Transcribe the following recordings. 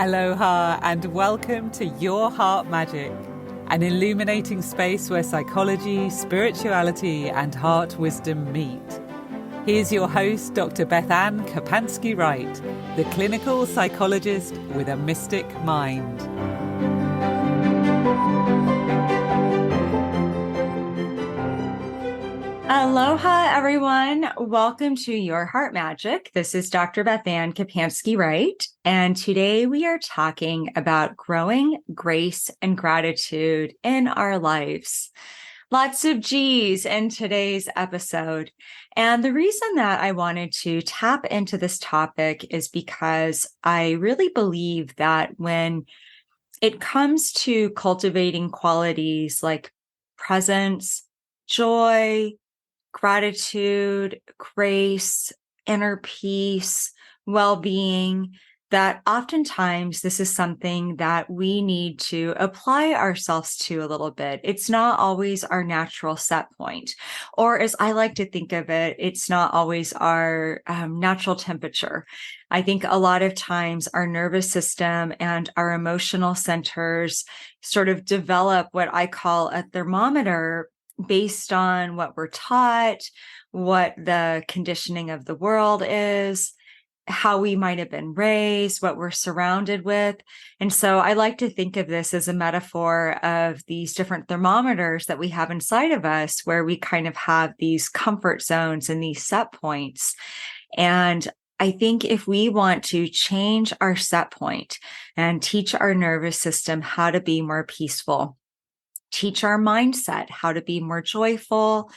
Aloha and welcome to Your Heart Magic, an illuminating space where psychology, spirituality and heart wisdom meet. Here's your host, Dr. BethAnne Kapansky-Wright, the clinical psychologist with a mystic mind. Aloha, everyone. Welcome to Your Heart Magic. This is Dr. BethAnne Kapansky-Wright, and today we are talking about growing grace and gratitude in our lives. Lots of G's in today's episode. And the reason that I wanted to tap into this topic is because I really believe that when it comes to cultivating qualities like presence, joy, gratitude, grace, inner peace, well-being, that oftentimes this is something that we need to apply ourselves to a little bit. It's not always our natural set point, or as I like to think of it, it's not always our natural temperature. I think a lot of times our nervous system and our emotional centers sort of develop what I call a thermometer based on what we're taught, what the conditioning of the world is, how we might have been raised, what we're surrounded with. And so I like to think of this as a metaphor of these different thermometers that we have inside of us, where we kind of have these comfort zones and these set points. And I think if we want to change our set point and teach our nervous system how to be more peaceful, teach our mindset how to be more joyful,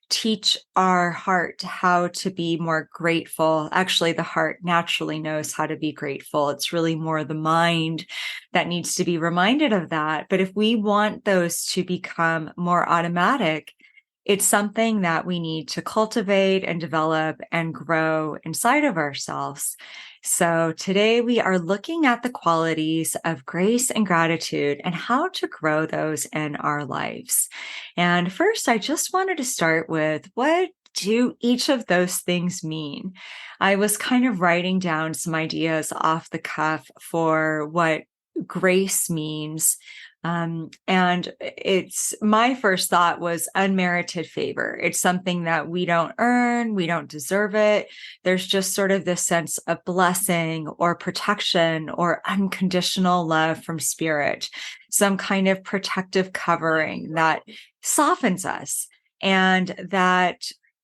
teach our heart how to be more grateful. Actually, the heart naturally knows how to be grateful. It's really more the mind that needs to be reminded of that. But if we want those to become more automatic, it's something that we need to cultivate and develop and grow inside of ourselves. So today we are looking at the qualities of grace and gratitude and how to grow those in our lives. And first, I just wanted to start with, what do each of those things mean? I was kind of writing down some ideas off the cuff for what grace means. And it's my first thought was unmerited favor. It's something that we don't earn, we don't deserve it. There's just sort of this sense of blessing or protection or unconditional love from spirit, some kind of protective covering that softens us and that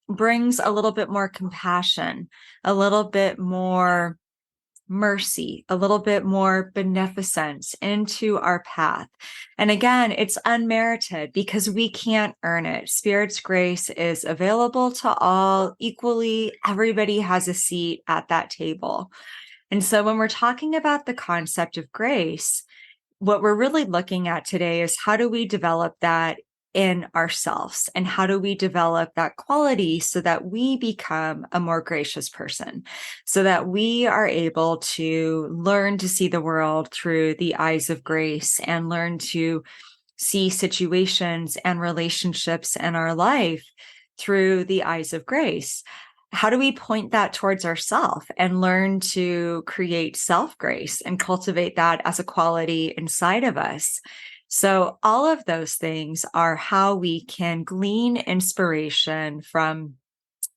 brings a little bit more compassion, a little bit more mercy, a little bit more beneficence into our path. And again, it's unmerited because we can't earn it. Spirit's grace is available to all equally. Everybody has a seat at that table. And so when we're talking about the concept of grace, what we're really looking at today is how do we develop that in ourselves, and how do we develop that quality so that we become a more gracious person, so that we are able to learn to see the world through the eyes of grace and learn to see situations and relationships in our life through the eyes of grace. How do we point that towards ourselves and learn to create self-grace and cultivate that as a quality inside of us? So all of those things are how we can glean inspiration from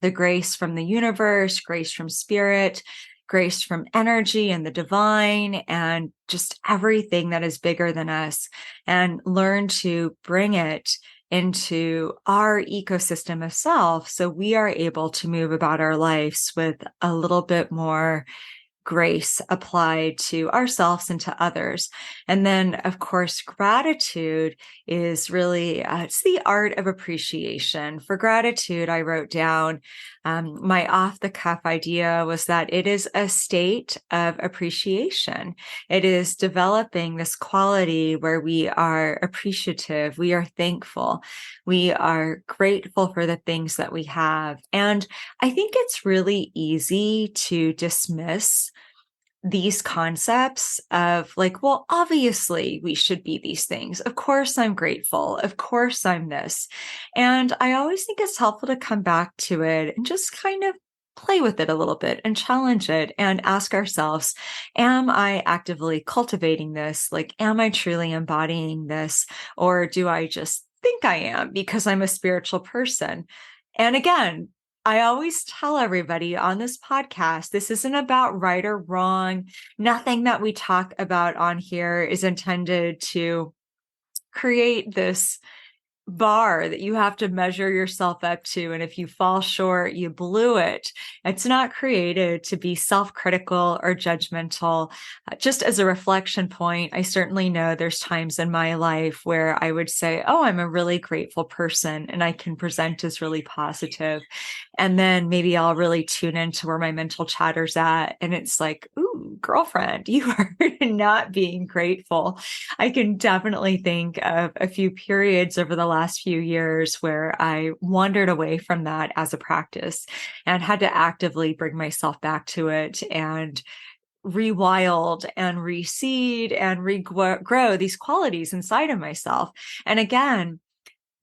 the grace from the universe, grace from spirit, grace from energy and the divine, and just everything that is bigger than us, and learn to bring it into our ecosystem of self so we are able to move about our lives with a little bit more grace applied to ourselves and to others. And then, of course, gratitude is really, it's the art of appreciation. For gratitude, I wrote down my off-the-cuff idea was that it is a state of appreciation. It is developing this quality where we are appreciative, we are thankful, we are grateful for the things that we have. And I think it's really easy to dismiss these concepts of like, well, obviously we should be these things. Of course, I'm grateful. Of course, I'm this. And I always think it's helpful to come back to it and just kind of play with it a little bit and challenge it and ask ourselves, am I actively cultivating this? Like, am I truly embodying this? Or do I just think I am because I'm a spiritual person? And again, I always tell everybody on this podcast, this isn't about right or wrong. Nothing that we talk about on here is intended to create this bar that you have to measure yourself up to. And if you fall short, you blew it. It's not created to be self-critical or judgmental. Just as a reflection point, I certainly know there's times in my life where I would say, oh, I'm a really grateful person and I can present as really positive. And then maybe I'll really tune into where my mental chatter's at. And it's like, ooh, girlfriend, you are not being grateful. I can definitely think of a few periods over the last few years where I wandered away from that as a practice and had to actively bring myself back to it and rewild and reseed and regrow these qualities inside of myself. And again,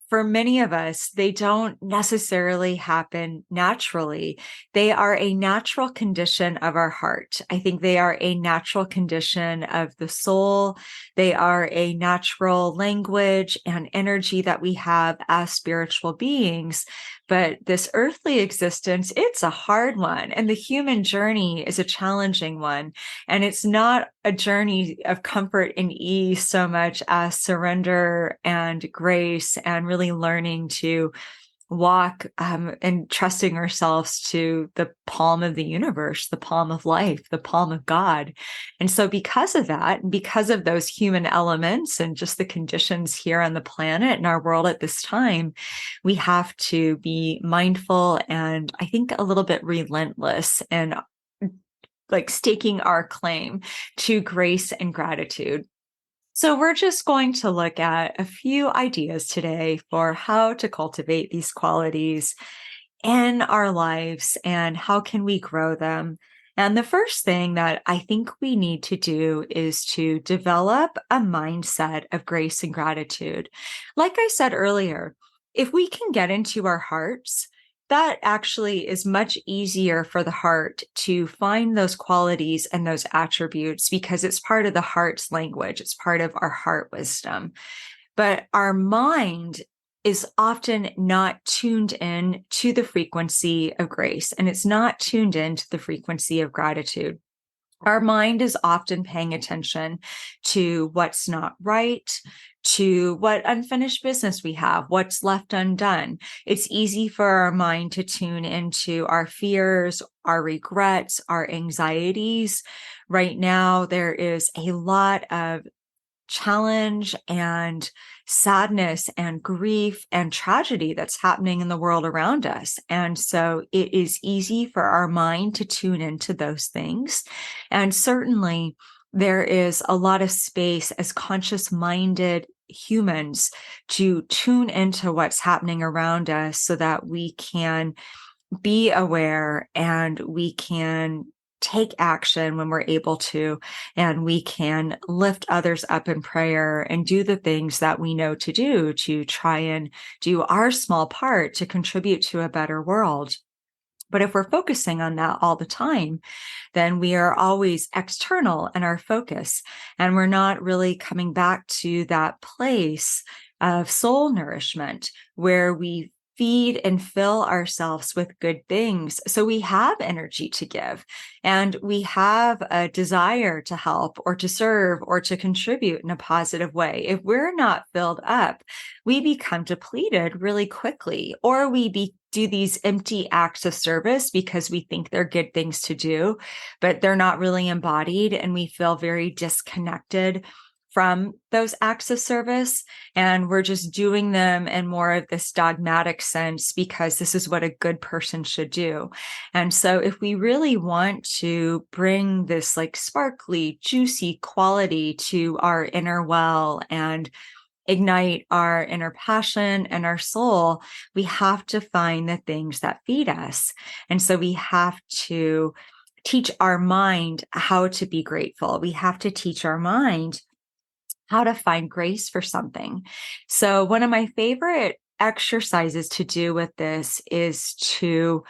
for many of us, they don't necessarily happen naturally. They are a natural condition of our heart. I think they are a natural condition of the soul. They are a natural language and energy that we have as spiritual beings. But this earthly existence, it's a hard one. And the human journey is a challenging one. And it's not a journey of comfort and ease so much as surrender and grace and really learning to walk and trusting ourselves to the palm of the universe, the palm of life, the palm of God. And so because of that, and because of those human elements and just the conditions here on the planet and our world at this time, we have to be mindful and I think a little bit relentless and like staking our claim to grace and gratitude. So we're just going to look at a few ideas today for how to cultivate these qualities in our lives and how can we grow them. And the first thing that I think we need to do is to develop a mindset of grace and gratitude. Like I said earlier, if we can get into our hearts, that actually is much easier for the heart to find those qualities and those attributes because it's part of the heart's language. It's part of our heart wisdom. But our mind is often not tuned in to the frequency of grace, and it's not tuned in to the frequency of gratitude. Our mind is often paying attention to what's not right, to what unfinished business we have, what's left undone. It's easy for our mind to tune into our fears, our regrets, our anxieties. Right now, there is a lot of challenge and sadness and grief and tragedy that's happening in the world around us. And so it is easy for our mind to tune into those things. And certainly there is a lot of space as conscious minded humans to tune into what's happening around us so that we can be aware and we can take action when we're able to, and we can lift others up in prayer and do the things that we know to do to try and do our small part to contribute to a better world. But if we're focusing on that all the time, then we are always external in our focus, and we're not really coming back to that place of soul nourishment where we feed and fill ourselves with good things. So we have energy to give and we have a desire to help or to serve or to contribute in a positive way. If we're not filled up, we become depleted really quickly, or do these empty acts of service because we think they're good things to do, but they're not really embodied, and we feel very disconnected from those acts of service. And we're just doing them in more of this dogmatic sense because this is what a good person should do. And so if we really want to bring this like sparkly, juicy quality to our inner well and ignite our inner passion and our soul, we have to find the things that feed us. And so we have to teach our mind how to be grateful. We have to teach our mind how to find grace for something. So one of my favorite exercises to do with this is to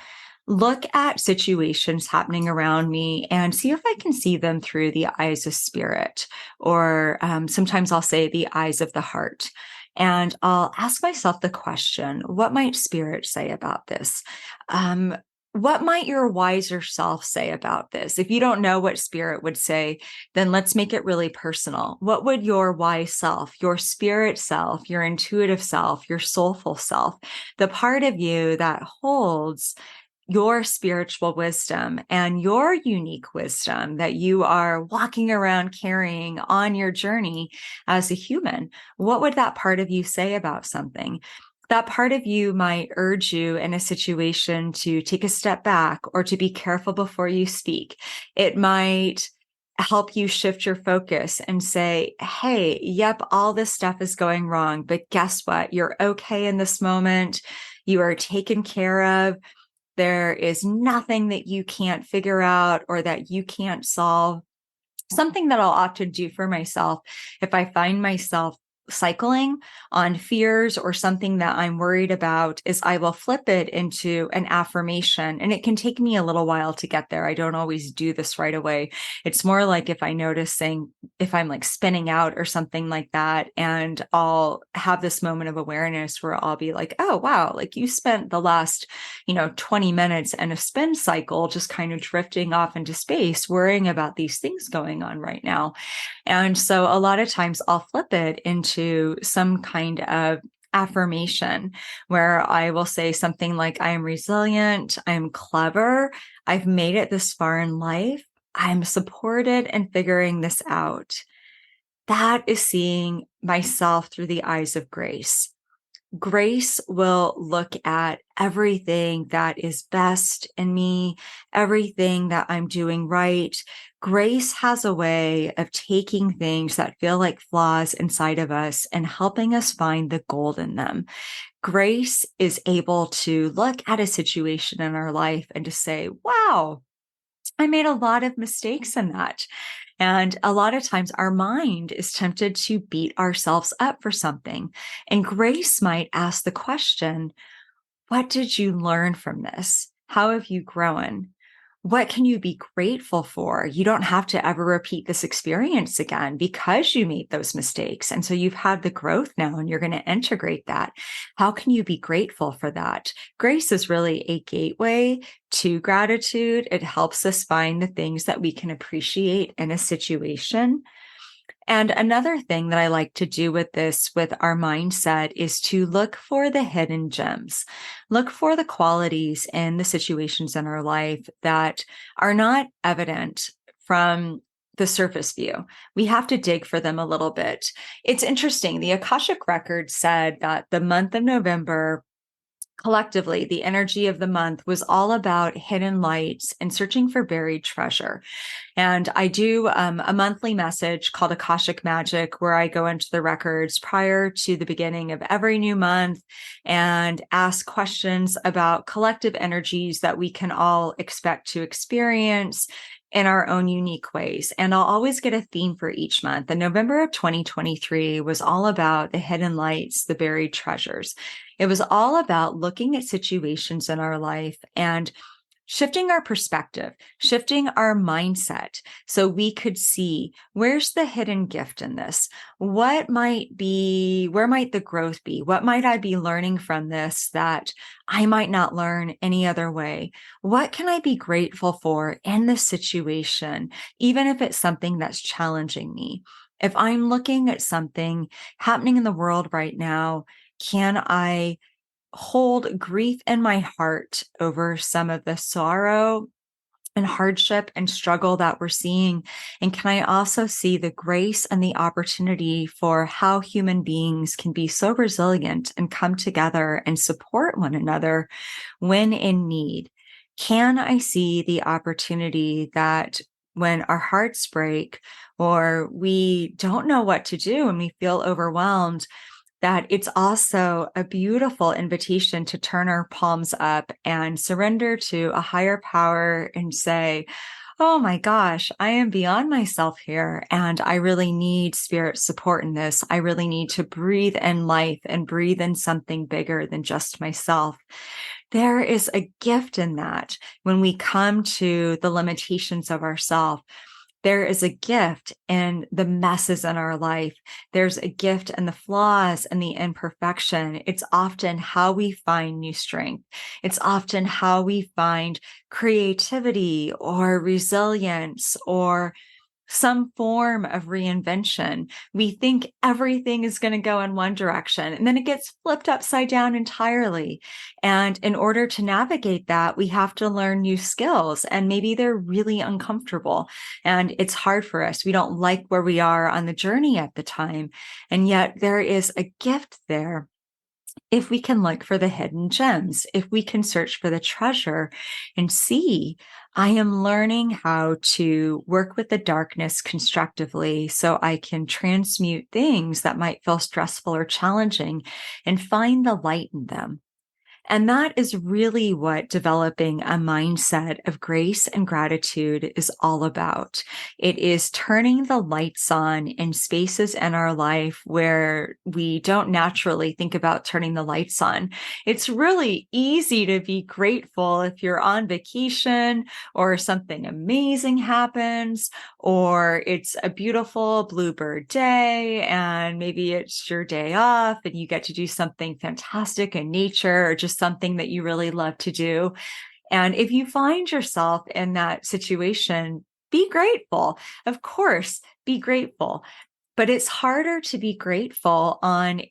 look at situations happening around me and see if I can see them through the eyes of spirit, or sometimes I'll say the eyes of the heart. And I'll ask myself the question, what might spirit say about this? What might your wiser self say about this? If you don't know what spirit would say, then let's make it really personal. What would your wise self, your spirit self, your intuitive self, your soulful self, the part of you that holds your spiritual wisdom and your unique wisdom that you are walking around carrying on your journey as a human, what would that part of you say about something? That part of you might urge you in a situation to take a step back or to be careful before you speak. It might help you shift your focus and say, hey, yep, all this stuff is going wrong, but guess what? You're okay in this moment. You are taken care of. There is nothing that you can't figure out or that you can't solve. Something that I'll often do for myself if I find myself cycling on fears or something that I'm worried about is I will flip it into an affirmation. And it can take me a little while to get there. I don't always do this right away. It's more like if I notice saying, if I'm like spinning out or something like that, and I'll have this moment of awareness where I'll be like, oh, wow, like you spent the last, 20 minutes in a spin cycle, just kind of drifting off into space, worrying about these things going on right now. And so a lot of times I'll flip it into some kind of affirmation where I will say something like, I am resilient, I'm clever, I've made it this far in life, I'm supported and figuring this out. That is seeing myself through the eyes of grace. Grace will look at everything that is best in me, everything that I'm doing right. Grace has a way of taking things that feel like flaws inside of us and helping us find the gold in them. Grace is able to look at a situation in our life and to say, wow, I made a lot of mistakes in that. And a lot of times our mind is tempted to beat ourselves up for something. And grace might ask the question, what did you learn from this? How have you grown? What can you be grateful for? You don't have to ever repeat this experience again because you made those mistakes. And so you've had the growth now and you're going to integrate that. How can you be grateful for that? Grace is really a gateway to gratitude. It helps us find the things that we can appreciate in a situation. And another thing that I like to do with this, with our mindset, is to look for the hidden gems. Look for the qualities in the situations in our life that are not evident from the surface view. We have to dig for them a little bit. It's interesting. The Akashic Records said that the month of November, collectively, the energy of the month was all about hidden lights and searching for buried treasure. And I do a monthly message called Akashic Magic, where I go into the records prior to the beginning of every new month and ask questions about collective energies that we can all expect to experience in our own unique ways. And I'll always get a theme for each month. And November of 2023 was all about the hidden lights, the buried treasures. It was all about looking at situations in our life and shifting our perspective, shifting our mindset so we could see, where's the hidden gift in this? What might be, where might the growth be? What might I be learning from this that I might not learn any other way? What can I be grateful for in this situation, even if it's something that's challenging me? If I'm looking at something happening in the world right now, can I hold grief in my heart over some of the sorrow and hardship and struggle that we're seeing? And can I also see the grace and the opportunity for how human beings can be so resilient and come together and support one another when in need? Can I see the opportunity that when our hearts break or we don't know what to do and we feel overwhelmed, that it's also a beautiful invitation to turn our palms up and surrender to a higher power and say, oh my gosh, I am beyond myself here. And I really need spirit support in this. I really need to breathe in life and breathe in something bigger than just myself. there is a gift in that. When we come to the limitations of ourselves, there is a gift in the messes in our life. There's a gift in the flaws and the imperfection. It's often how we find new strength. It's often how we find creativity or resilience or some form of reinvention. We think everything is going to go in one direction, and then it gets flipped upside down entirely. And in order to navigate that, we have to learn new skills, and maybe they're really uncomfortable and it's hard for us. We don't like where we are on the journey at the time. And yet there is a gift there. If we can look for the hidden gems, if we can search for the treasure and see, I am learning how to work with the darkness constructively so I can transmute things that might feel stressful or challenging and find the light in them. And that is really what developing a mindset of grace and gratitude is all about. It is turning the lights on in spaces in our life where we don't naturally think about turning the lights on. It's really easy to be grateful if you're on vacation or something amazing happens, or it's a beautiful bluebird day and maybe it's your day off and you get to do something fantastic in nature or just something that you really love to do. And if you find yourself in that situation, be grateful. Of course, be grateful. But it's harder to be grateful on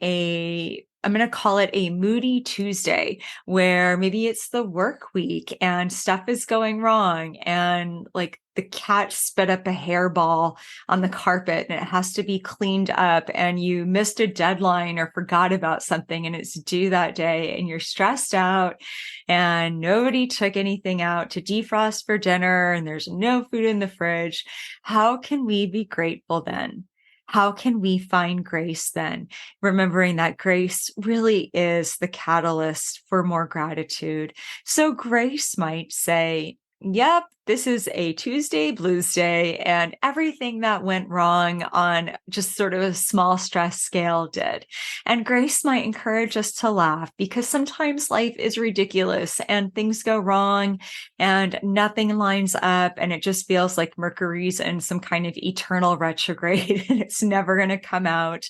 I'm going to call it a moody Tuesday, where maybe it's the work week and stuff is going wrong and like the cat spit up a hairball on the carpet and it has to be cleaned up and you missed a deadline or forgot about something and it's due that day and you're stressed out and nobody took anything out to defrost for dinner and there's no food in the fridge. How can we be grateful then? How can we find grace then? Remembering that grace really is the catalyst for more gratitude. So grace might say, yep, this is a Tuesday blues day, and everything that went wrong on just sort of a small stress scale did. And grace might encourage us to laugh because sometimes life is ridiculous and things go wrong and nothing lines up and it just feels like Mercury's in some kind of eternal retrograde and it's never going to come out.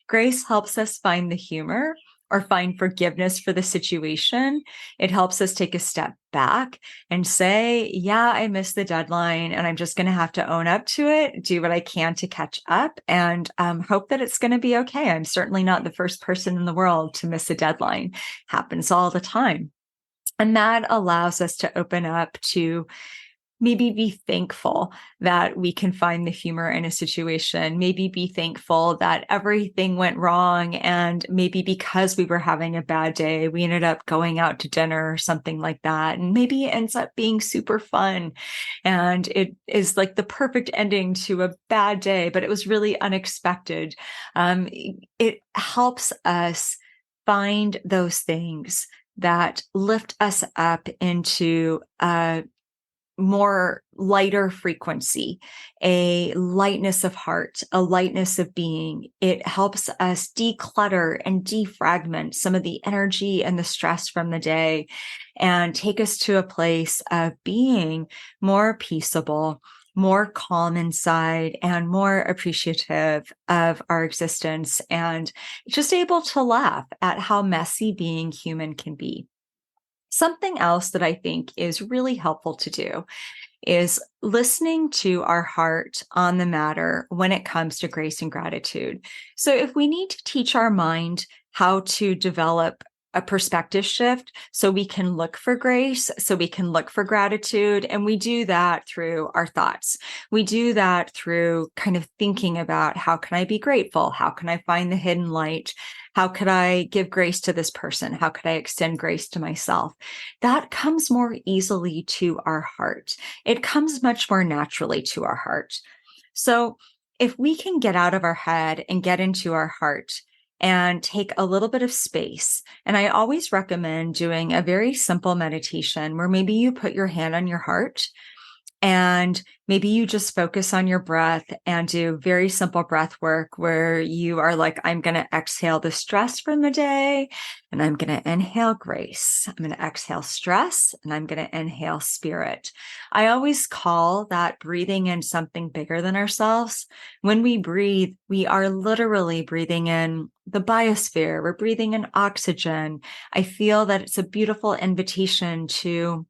Grace helps us find the humor or find forgiveness for the situation. It helps us take a step back and say, yeah, I missed the deadline and I'm just going to have to own up to it, do what I can to catch up and hope that it's going to be okay. I'm certainly not the first person in the world to miss a deadline. Happens all the time. And that allows us to open up to maybe be thankful that we can find the humor in a situation, maybe be thankful that everything went wrong. And maybe because we were having a bad day, we ended up going out to dinner or something like that. And maybe it ends up being super fun. And it is like the perfect ending to a bad day, but it was really unexpected. It helps us find those things that lift us up into a more lighter frequency, a lightness of heart, a lightness of being. It helps us declutter and defragment some of the energy and the stress from the day and take us to a place of being more peaceable, more calm inside, and more appreciative of our existence, and just able to laugh at how messy being human can be. Something else that I think is really helpful to do is listening to our heart on the matter when it comes to grace and gratitude. So if we need to teach our mind how to develop a perspective shift so we can look for grace, so we can look for gratitude. And we do that through our thoughts. We do that through kind of thinking about how can I be grateful? How can I find the hidden light? How could I give grace to this person? How could I extend grace to myself? That comes more easily to our heart. It comes much more naturally to our heart. So if we can get out of our head and get into our heart, and take a little bit of space. And I always recommend doing a very simple meditation where maybe you put your hand on your heart And maybe you just focus on your breath and do very simple breath work where you are like, I'm going to exhale the stress from the day and I'm going to inhale grace. I'm going to exhale stress and I'm going to inhale spirit. I always call that breathing in something bigger than ourselves. When we breathe, we are literally breathing in the biosphere. We're breathing in oxygen. I feel that it's a beautiful invitation to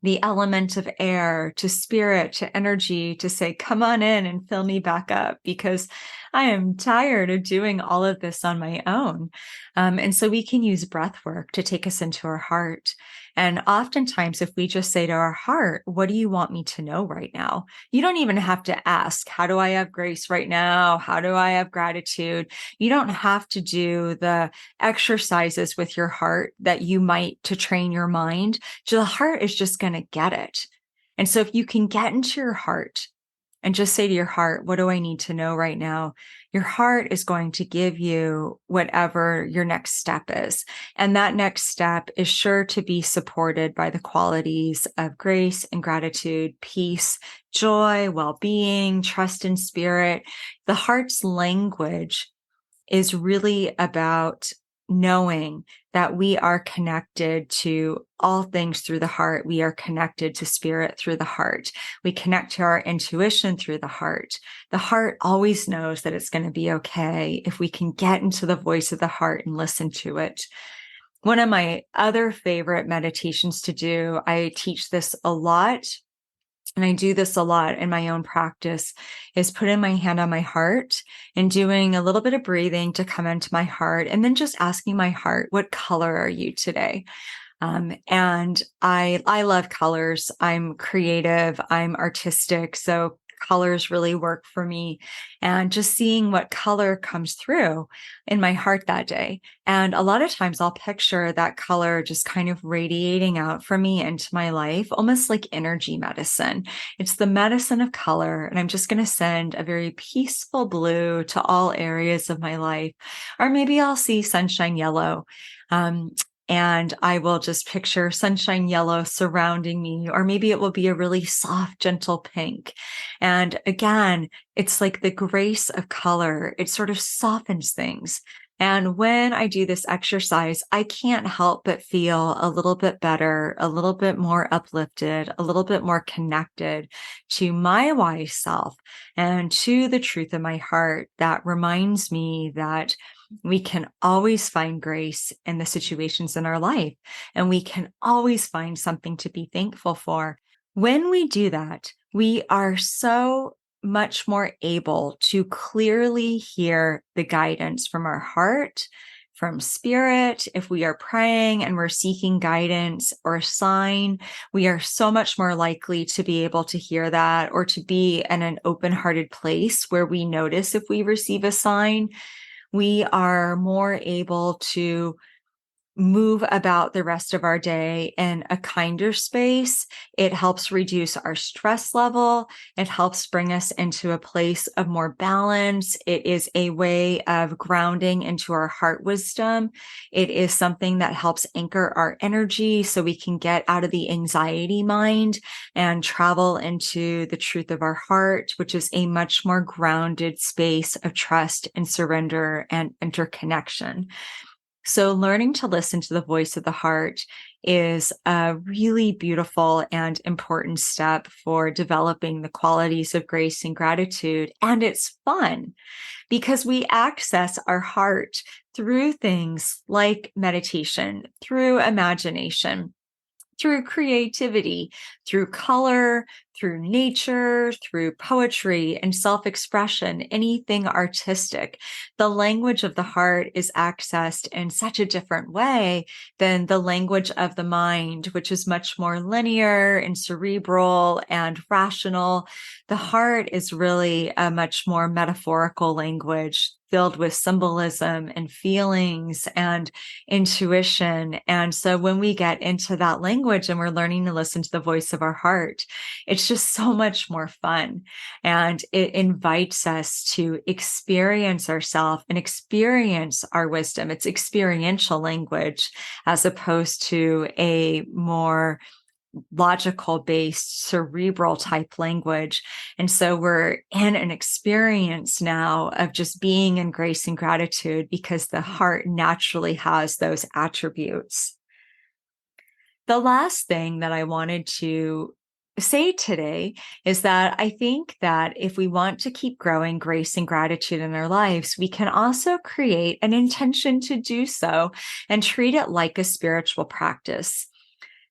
the element of air, to spirit, to energy, to say, come on in and fill me back up, because I am tired of doing all of this on my own. And so we can use breath work to take us into our heart. And oftentimes, if we just say to our heart, what do you want me to know right now? You don't even have to ask, how do I have grace right now? How do I have gratitude? You don't have to do the exercises with your heart that you might to train your mind. So the heart is just going to get it. And so if you can get into your heart and just say to your heart, what do I need to know right now? Your heart is going to give you whatever your next step is. And that next step is sure to be supported by the qualities of grace and gratitude, peace, joy, well-being, trust in spirit. The heart's language is really about knowing that we are connected to all things through the heart. We are connected to spirit through the heart. We connect to our intuition through the heart. The heart always knows that it's going to be okay if we can get into the voice of the heart and listen to it. One of my other favorite meditations to do, I teach this a lot, and I do this a lot in my own practice, is putting my hand on my heart and doing a little bit of breathing to come into my heart, and then just asking my heart, what color are you today? And I love colors. I'm creative. I'm artistic. So colors really work for me, and just seeing what color comes through in my heart that day. And a lot of times I'll picture that color just kind of radiating out from me into my life, almost like energy medicine. It's the medicine of color. And I'm just going to send a very peaceful blue to all areas of my life. Or maybe I'll see sunshine yellow. And I will just picture sunshine yellow surrounding me, or maybe it will be a really soft, gentle pink. And again, it's like the grace of color. It sort of softens things. And when I do this exercise, I can't help but feel a little bit better, a little bit more uplifted, a little bit more connected to my wise self and to the truth of my heart that reminds me that we can always find grace in the situations in our life, and we can always find something to be thankful for. When we do that, we are so much more able to clearly hear the guidance from our heart, from spirit. If we are praying and we're seeking guidance or a sign, we are so much more likely to be able to hear that, or to be in an open-hearted place where we notice if we receive a sign. We are more able to move about the rest of our day in a kinder space. It helps reduce our stress level. It helps bring us into a place of more balance. It is a way of grounding into our heart wisdom. It is something that helps anchor our energy so we can get out of the anxiety mind and travel into the truth of our heart, which is a much more grounded space of trust and surrender and interconnection. So learning to listen to the voice of the heart is a really beautiful and important step for developing the qualities of grace and gratitude. And it's fun because we access our heart through things like meditation, through imagination, through creativity, through color, through nature, through poetry and self-expression, anything artistic. The language of the heart is accessed in such a different way than the language of the mind, which is much more linear and cerebral and rational. The heart is really a much more metaphorical language filled with symbolism and feelings and intuition. And so when we get into that language and we're learning to listen to the voice of our heart, it's just so much more fun. And it invites us to experience ourselves and experience our wisdom. It's experiential language as opposed to a more logical based, cerebral type language. And so we're in an experience now of just being in grace and gratitude because the heart naturally has those attributes. The last thing that I wanted to say today is that I think that if we want to keep growing grace and gratitude in our lives, we can also create an intention to do so and treat it like a spiritual practice.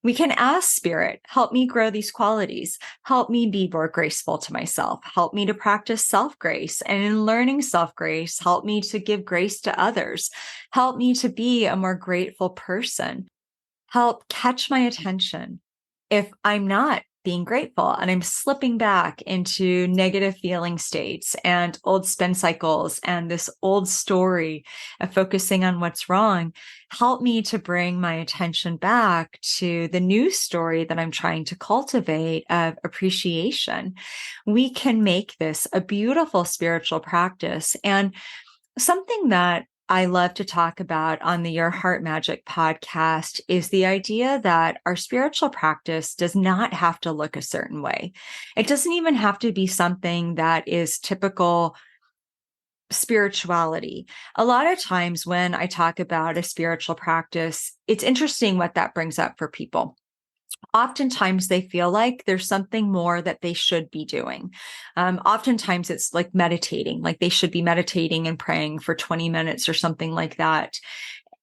We can ask Spirit, help me grow these qualities. Help me be more graceful to myself. Help me to practice self-grace. And in learning self-grace, help me to give grace to others. Help me to be a more grateful person. Help catch my attention if I'm not being grateful and I'm slipping back into negative feeling states and old spin cycles and this old story of focusing on what's wrong. Help me to bring my attention back to the new story that I'm trying to cultivate of appreciation. We can make this a beautiful spiritual practice. And something that I love to talk about on the Your Heart Magic podcast is the idea that our spiritual practice does not have to look a certain way. It doesn't even have to be something that is typical spirituality. A lot of times when I talk about a spiritual practice, it's interesting what that brings up for people. Oftentimes they feel like there's something more that they should be doing. Oftentimes it's like meditating, like they should be meditating and praying for 20 minutes or something like that.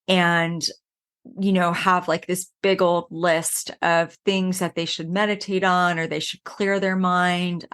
And, have like this big old list of things that they should meditate on or they should clear their mind.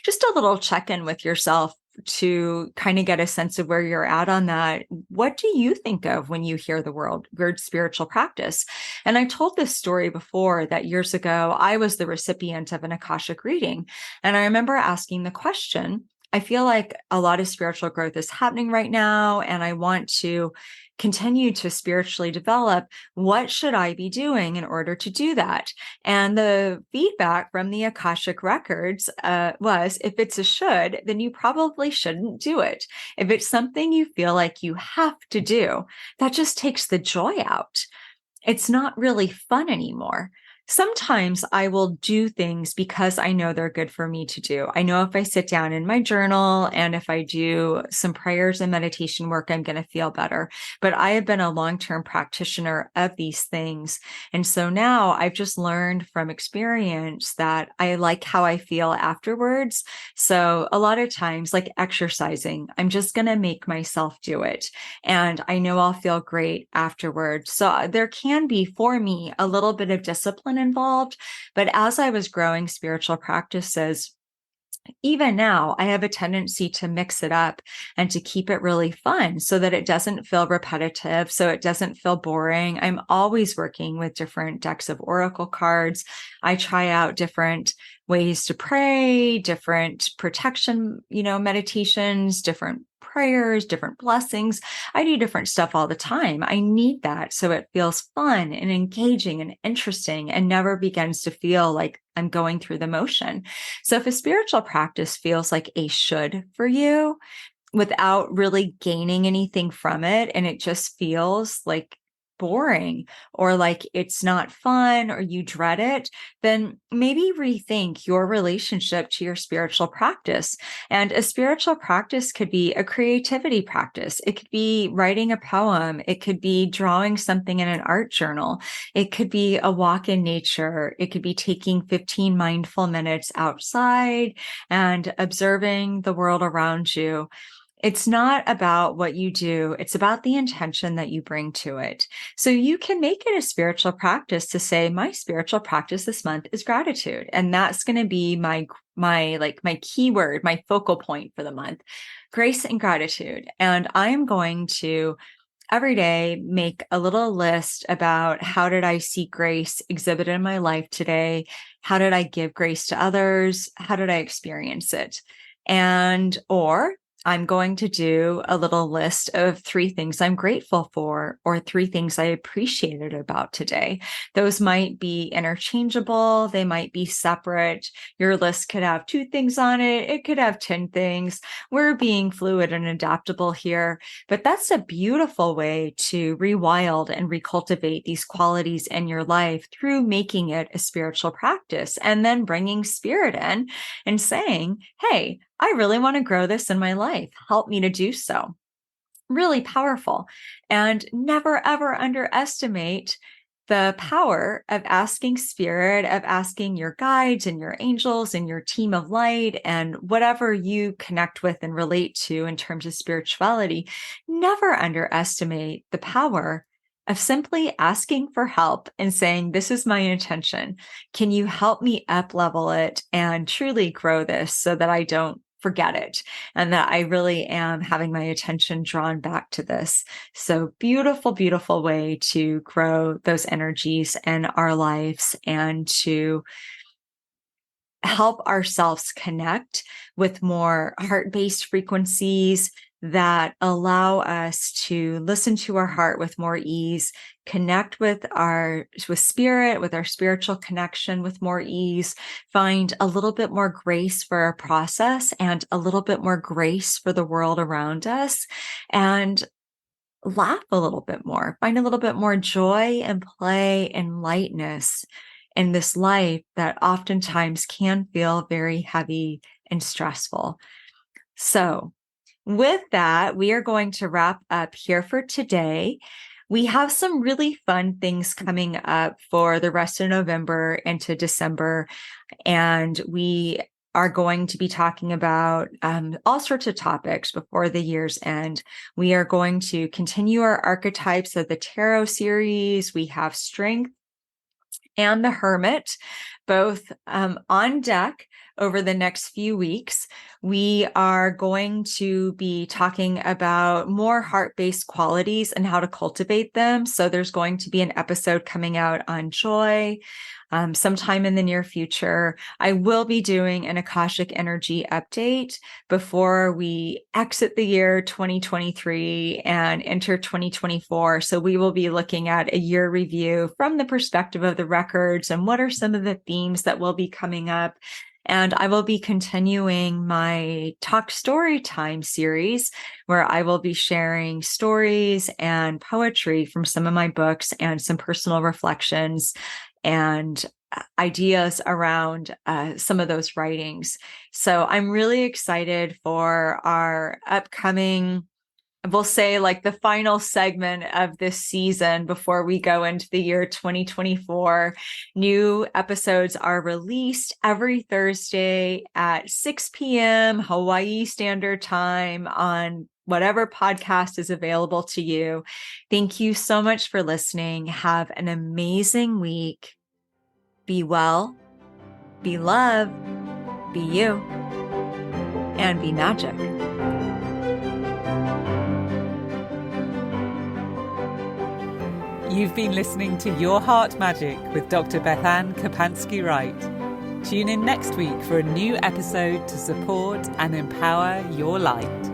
Just a little check-in with yourself to kind of get a sense of where you're at on that. What do you think of when you hear the word spiritual practice? And I told this story before that years ago, I was the recipient of an Akashic reading. And I remember asking the question, I feel like a lot of spiritual growth is happening right now, and I want to continue to spiritually develop. What should I be doing in order to do that? And the feedback from the Akashic Records was, if it's a should, then you probably shouldn't do it. If it's something you feel like you have to do, that just takes the joy out. It's not really fun anymore. Sometimes I will do things because I know they're good for me to do. I know if I sit down in my journal and if I do some prayers and meditation work, I'm going to feel better. But I have been a long-term practitioner of these things. And so now I've just learned from experience that I like how I feel afterwards. So a lot of times, like exercising, I'm just going to make myself do it. And I know I'll feel great afterwards. So there can be, for me, a little bit of discipline involved. But as I was growing spiritual practices, even now, I have a tendency to mix it up and to keep it really fun so that it doesn't feel repetitive, so it doesn't feel boring. I'm always working with different decks of oracle cards. I try out different ways to pray, different protection, meditations, different prayers, different blessings. I do different stuff all the time. I need that so it feels fun and engaging and interesting and never begins to feel like I'm going through the motion. So if a spiritual practice feels like a should for you without really gaining anything from it, and it just feels like boring or like it's not fun or you dread it, then maybe rethink your relationship to your spiritual practice. And a spiritual practice could be a creativity practice. It could be writing a poem. It could be drawing something in an art journal. It could be a walk in nature. It could be taking 15 mindful minutes outside and observing the world around you. It's not about what you do. It's about the intention that you bring to it. So you can make it a spiritual practice to say, my spiritual practice this month is gratitude. And that's going to be my keyword, my focal point for the month, grace and gratitude. And I am going to every day make a little list about how did I see grace exhibited in my life today? How did I give grace to others? How did I experience it? Or I'm going to do a little list of 3 things I'm grateful for or 3 things I appreciated about today. Those might be interchangeable. They might be separate. Your list could have 2 things on it. It could have 10 things. We're being fluid and adaptable here, but that's a beautiful way to rewild and recultivate these qualities in your life through making it a spiritual practice and then bringing spirit in and saying, hey, I really want to grow this in my life. Help me to do so. Really powerful. And never, ever underestimate the power of asking spirit, of asking your guides and your angels and your team of light and whatever you connect with and relate to in terms of spirituality. Never underestimate the power of simply asking for help and saying, this is my intention. Can you help me up level it and truly grow this so that I don't forget it and that I really am having my attention drawn back to this? So beautiful, beautiful way to grow those energies in our lives and to help ourselves connect with more heart-based frequencies that allow us to listen to our heart with more ease, connect with spirit, with our spiritual connection with more ease, find a little bit more grace for our process and a little bit more grace for the world around us, and laugh a little bit more, find a little bit more joy and play and lightness in this life that oftentimes can feel very heavy and stressful. So with that, we are going to wrap up here for today. We have some really fun things coming up for the rest of November into December, and we are going to be talking about all sorts of topics before the year's end. We are going to continue our archetypes of the tarot series. We have strength and the hermit, both on deck over the next few weeks. We are going to be talking about more heart-based qualities and how to cultivate them. So there's going to be an episode coming out on joy sometime in the near future. I will be doing an Akashic energy update before we exit the year 2023 and enter 2024. So we will be looking at a year review from the perspective of the records and what are some of the themes that will be coming up. And I will be continuing my Talk Story Time series, where I will be sharing stories and poetry from some of my books and some personal reflections and ideas around some of those writings. So I'm really excited for our upcoming, we'll say like the final segment of this season before we go into the year 2024. New episodes are released every Thursday at 6 p.m. Hawaii Standard Time on whatever podcast is available to you. Thank you so much for listening. Have an amazing week. Be well, be love, be you, and be magic. You've been listening to Your Heart Magic with Dr. BethAnne Kapansky-Wright. Tune in next week for a new episode to support and empower your light.